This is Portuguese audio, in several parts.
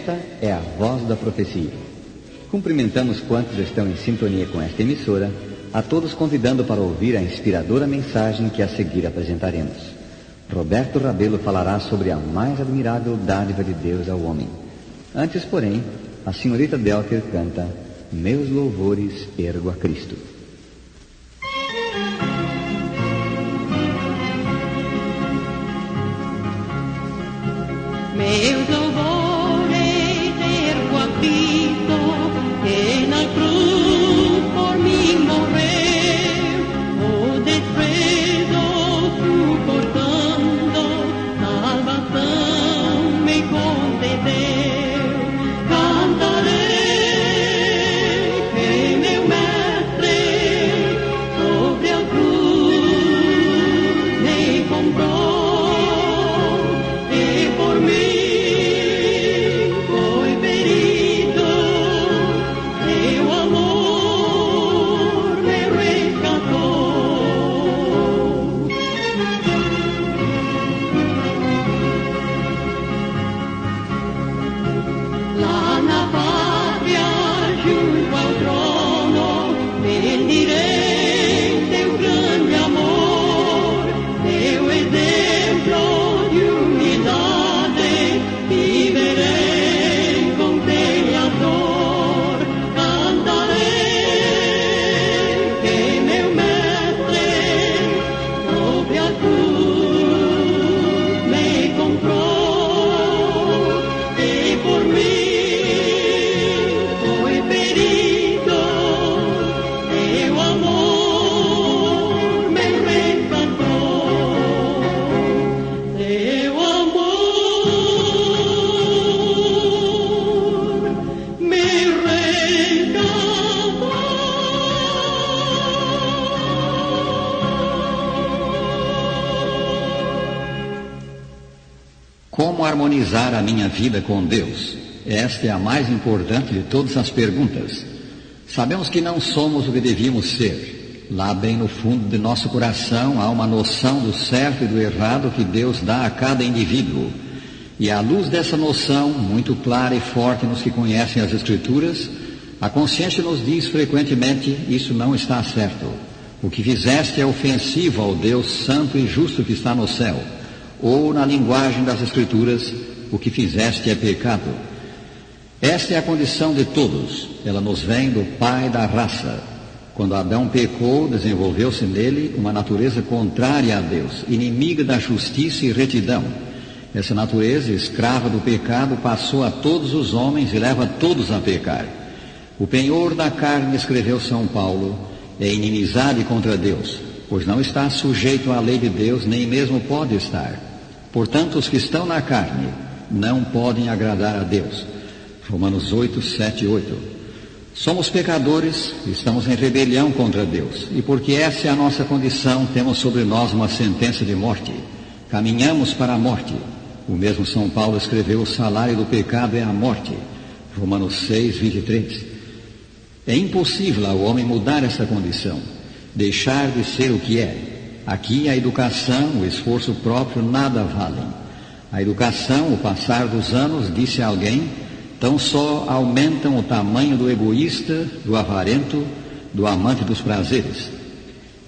Esta é a voz da profecia. Cumprimentamos quantos estão em sintonia com esta emissora, a todos convidando para ouvir a inspiradora mensagem que a seguir apresentaremos. Roberto Rabelo falará sobre a mais admirável dádiva de Deus ao homem. Antes, porém, a senhorita Delker canta Meus louvores ergo a Cristo. Meus louvores ergo a Cristo, que na cruz por mim morreu, o desprezo suportando, salvação me concedeu. Cantarei que meu mestre sobre a cruz me comprou e por mim Como harmonizar a minha vida com Deus? Esta é a mais importante de todas as perguntas. Sabemos que não somos o que devíamos ser. Lá bem no fundo de nosso coração há uma noção do certo e do errado que Deus dá a cada indivíduo. E à luz dessa noção, muito clara e forte nos que conhecem as Escrituras, a consciência nos diz frequentemente, isso não está certo. O que fizeste é ofensivo ao Deus santo e justo que está no céu. Ou, na linguagem das Escrituras, o que fizeste é pecado. Esta é a condição de todos. Ela nos vem do pai da raça. Quando Adão pecou, desenvolveu-se nele uma natureza contrária a Deus, inimiga da justiça e retidão. Essa natureza, escrava do pecado, passou a todos os homens e leva todos a pecar. O penhor da carne, escreveu São Paulo, é inimizade contra Deus, pois não está sujeito à lei de Deus, nem mesmo pode estar. Portanto, os que estão na carne não podem agradar a Deus. Romanos 8, 7 e 8. Somos pecadores, estamos em rebelião contra Deus. E porque essa é a nossa condição, temos sobre nós uma sentença de morte. Caminhamos para a morte. O mesmo São Paulo escreveu, o salário do pecado é a morte. Romanos 6, 23. É impossível ao homem mudar essa condição, deixar de ser o que é. Aqui a educação, o esforço próprio nada valem. A educação, o passar dos anos, disse alguém, tão só aumentam o tamanho do egoísta, do avarento, do amante dos prazeres.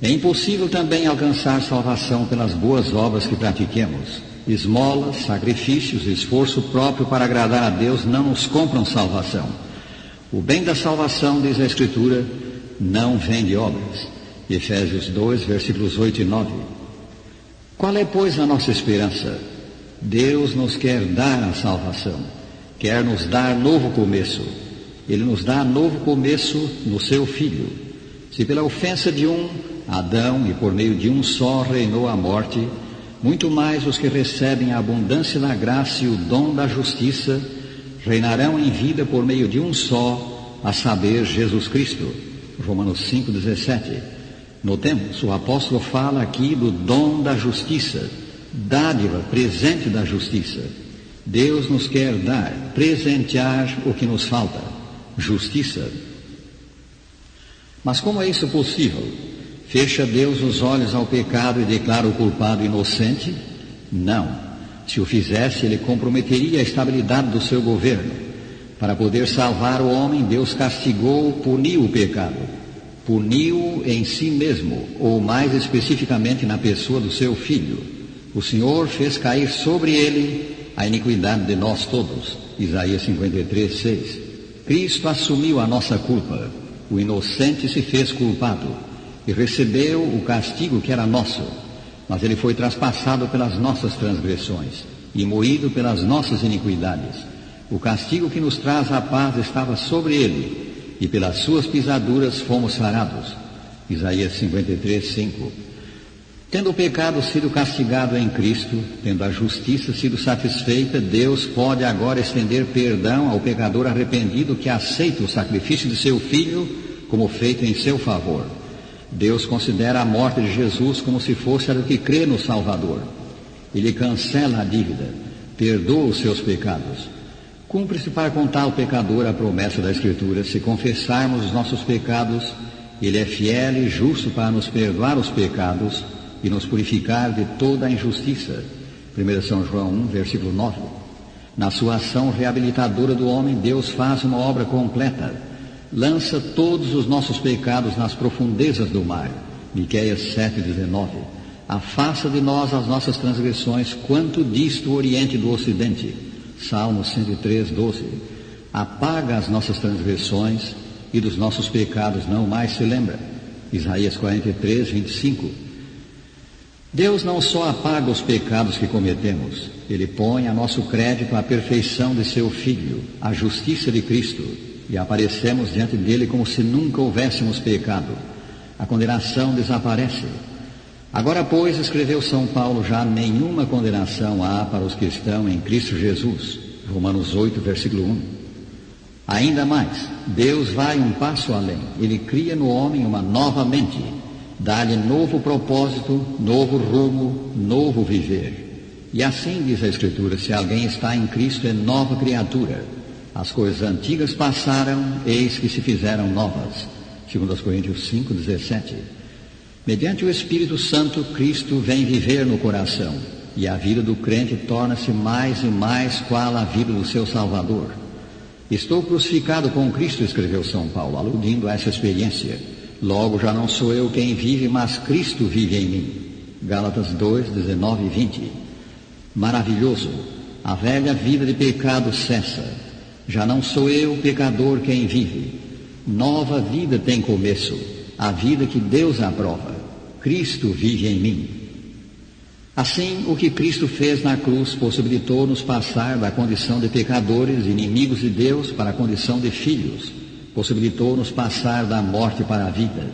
É impossível também alcançar salvação pelas boas obras que pratiquemos. Esmolas, sacrifícios, esforço próprio para agradar a Deus não nos compram salvação. O bem da salvação, diz a Escritura, não vem de obras. Efésios 2, versículos 8 e 9. Qual é, pois, a nossa esperança? Deus nos quer dar a salvação, quer nos dar novo começo. Ele nos dá novo começo no seu Filho. Se pela ofensa de um, Adão, e por meio de um só reinou a morte, muito mais os que recebem a abundância da graça e o dom da justiça reinarão em vida por meio de um só, a saber, Jesus Cristo. Romanos 5, 17. Notemos, o apóstolo fala aqui do dom da justiça, dádiva, presente da justiça. Deus nos quer dar, presentear o que nos falta, justiça. Mas como é isso possível? Fecha Deus os olhos ao pecado e declara o culpado inocente? Não. Se o fizesse, ele comprometeria a estabilidade do seu governo. Para poder salvar o homem, Deus castigou, puniu o pecado. Puniu em si mesmo, ou mais especificamente na pessoa do seu Filho. O Senhor fez cair sobre ele a iniquidade de nós todos. Isaías 53, 6. Cristo assumiu a nossa culpa. O inocente se fez culpado e recebeu o castigo que era nosso. Mas ele foi traspassado pelas nossas transgressões e moído pelas nossas iniquidades. O castigo que nos traz a paz estava sobre ele, e pelas suas pisaduras fomos sarados. Isaías 53, 5. Tendo o pecado sido castigado em Cristo, tendo a justiça sido satisfeita, Deus pode agora estender perdão ao pecador arrependido que aceita o sacrifício de seu Filho como feito em seu favor. Deus considera a morte de Jesus como se fosse a do que crê no Salvador. Ele cancela a dívida, perdoa os seus pecados. Cumpre-se para com tal pecador a promessa da Escritura: se confessarmos os nossos pecados, Ele é fiel e justo para nos perdoar os pecados e nos purificar de toda a injustiça. 1 São João 1, versículo 9. Na sua ação reabilitadora do homem, Deus faz uma obra completa. Lança todos os nossos pecados nas profundezas do mar. Miqueias 7, 19. Afasta de nós as nossas transgressões, quanto disto o Oriente do Ocidente. Salmo 103, 12. Apaga as nossas transgressões e dos nossos pecados não mais se lembra. Isaías 43, 25. Deus não só apaga os pecados que cometemos, Ele põe a nosso crédito a perfeição de seu Filho, a justiça de Cristo, e aparecemos diante dele como se nunca houvéssemos pecado. A condenação desaparece. Agora, pois, escreveu São Paulo, já nenhuma condenação há para os que estão em Cristo Jesus. Romanos 8, versículo 1. Ainda mais, Deus vai um passo além. Ele cria no homem uma nova mente, dá-lhe novo propósito, novo rumo, novo viver. E assim diz a Escritura: se alguém está em Cristo, é nova criatura. As coisas antigas passaram, eis que se fizeram novas. 2 Coríntios 5, 17. Mediante o Espírito Santo, Cristo vem viver no coração, e a vida do crente torna-se mais e mais qual a vida do seu Salvador. Estou crucificado com Cristo, escreveu São Paulo, aludindo a essa experiência. Logo já não sou eu quem vive, mas Cristo vive em mim. Gálatas 2, 19 e 20. Maravilhoso! A velha vida de pecado cessa. Já não sou eu, pecador, quem vive. Nova vida tem começo, a vida que Deus aprova. Cristo vive em mim. Assim, o que Cristo fez na cruz possibilitou-nos passar da condição de pecadores, inimigos de Deus, para a condição de filhos. Possibilitou-nos passar da morte para a vida.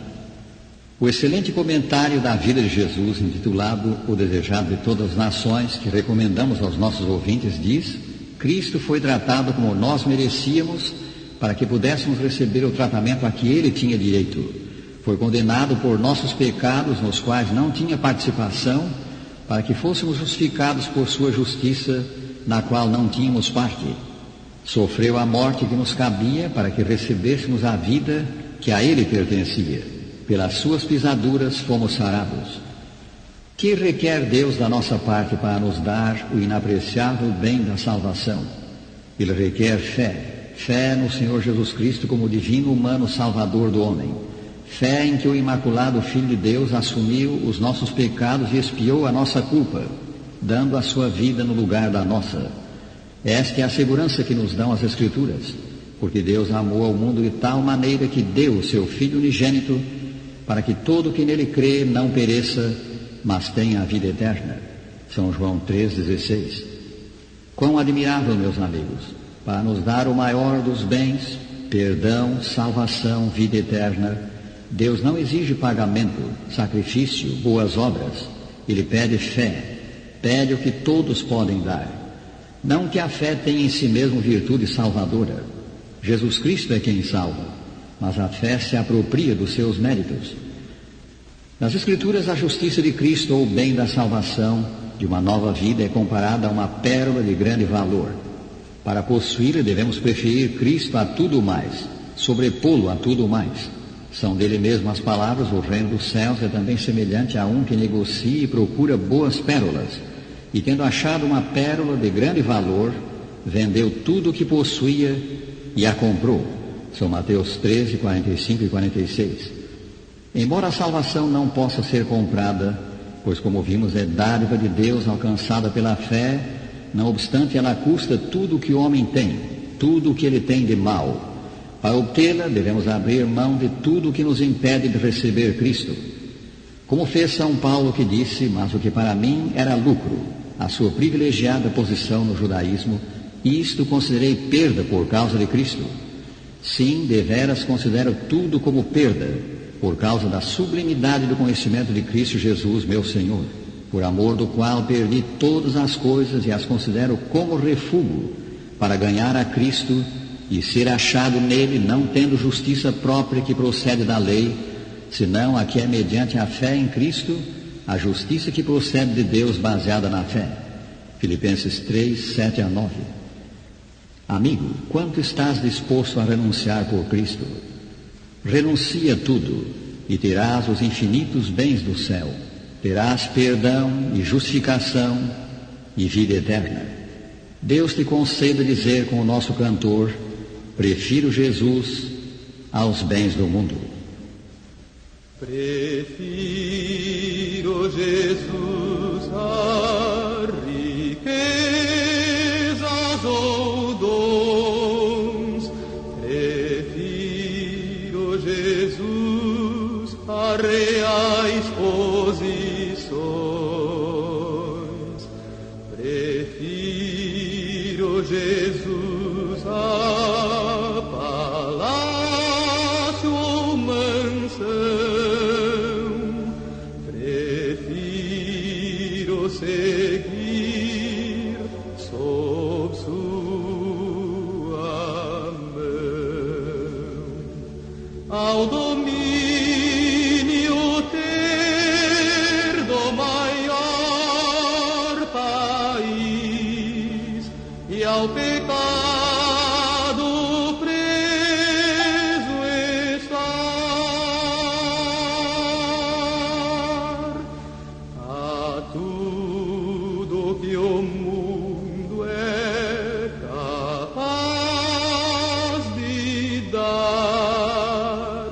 O excelente comentário da vida de Jesus, intitulado O Desejado de Todas as Nações, que recomendamos aos nossos ouvintes, diz: Cristo foi tratado como nós merecíamos, para que pudéssemos receber o tratamento a que Ele tinha direito. Foi condenado por nossos pecados, nos quais não tinha participação, para que fôssemos justificados por sua justiça, na qual não tínhamos parte. Sofreu a morte que nos cabia, para que recebêssemos a vida que a Ele pertencia. Pelas suas pisaduras fomos sarados. Que requer Deus da nossa parte para nos dar o inapreciável bem da salvação? Ele requer fé. Fé no Senhor Jesus Cristo como divino humano salvador do homem. Fé em que o imaculado Filho de Deus assumiu os nossos pecados e expiou a nossa culpa, dando a sua vida no lugar da nossa. Esta é a segurança que nos dão as Escrituras, porque Deus amou ao mundo de tal maneira que deu o seu Filho unigênito, para que todo que nele crê não pereça, mas tenha a vida eterna. São João 3,16. Quão admirável, meus amigos, para nos dar o maior dos bens, perdão, salvação, vida eterna. Deus não exige pagamento, sacrifício, boas obras. Ele pede fé, pede o que todos podem dar. Não que a fé tenha em si mesmo virtude salvadora. Jesus Cristo é quem salva, mas a fé se apropria dos seus méritos. Nas Escrituras, a justiça de Cristo, ou o bem da salvação, de uma nova vida, é comparada a uma pérola de grande valor. Para possuí-la, devemos preferir Cristo a tudo mais, sobrepô-lo a tudo mais. São dele mesmo as palavras: o reino dos céus é também semelhante a um que negocia e procura boas pérolas. E tendo achado uma pérola de grande valor, vendeu tudo o que possuía e a comprou. São Mateus 13, 45 e 46. Embora a salvação não possa ser comprada, pois, como vimos, é dádiva de Deus alcançada pela fé, não obstante ela custa tudo o que o homem tem, tudo o que ele tem de mal. Para obtê-la, devemos abrir mão de tudo o que nos impede de receber Cristo. Como fez São Paulo, que disse: mas o que para mim era lucro, a sua privilegiada posição no judaísmo, isto considerei perda por causa de Cristo. Sim, deveras considero tudo como perda, por causa da sublimidade do conhecimento de Cristo Jesus, meu Senhor, por amor do qual perdi todas as coisas e as considero como refúgio, para ganhar a Cristo e ser achado nele, não tendo justiça própria que procede da lei, senão a que é mediante a fé em Cristo, a justiça que procede de Deus baseada na fé. Filipenses 3, 7 a 9. Amigo, quanto estás disposto a renunciar por Cristo? Renuncia tudo e terás os infinitos bens do céu. Terás perdão e justificação e vida eterna. Deus te conceda dizer com o nosso cantor: prefiro Jesus aos bens do mundo. Prefiro Jesus a riquezas ou dons, prefiro Jesus a reais posições, prefiro Jesus a palácio ou mansão. Seguir sob sua mão, ao domínio ter do maior país e ao pecado preso estar. A tudo que o mundo é capaz de dar,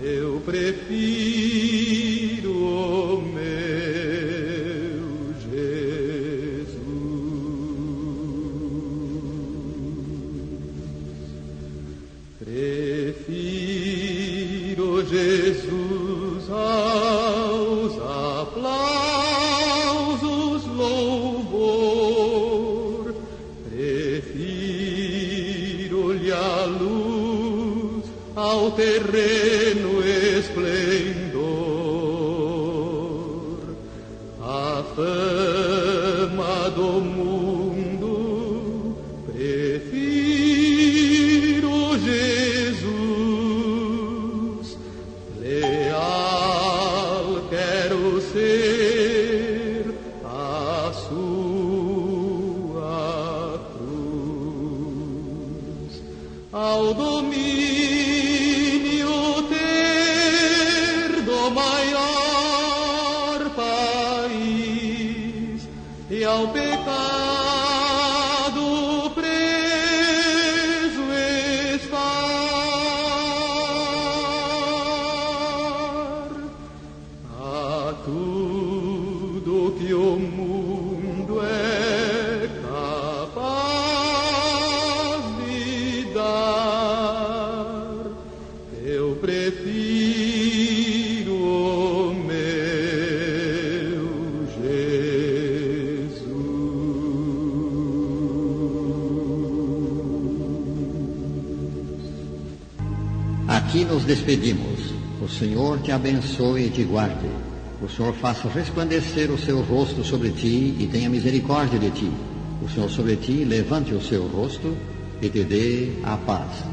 eu prefiro o meu Jesus. Prefiro Jesus aos aplausos, louvor, prefiro-lhe a luz ao terreno esplendor, a fama do mundo, prefiro Jesus, leal quero ser a sua cruz, ao domínio ter do maior país e ao pecado preso estar. A tudo que o mundo é capaz de dar, eu prefiro o meu Jesus. Aqui nos despedimos. O Senhor te abençoe e te guarde. O Senhor faça resplandecer o seu rosto sobre ti e tenha misericórdia de ti. O Senhor sobre ti levante o seu rosto e te dê a paz.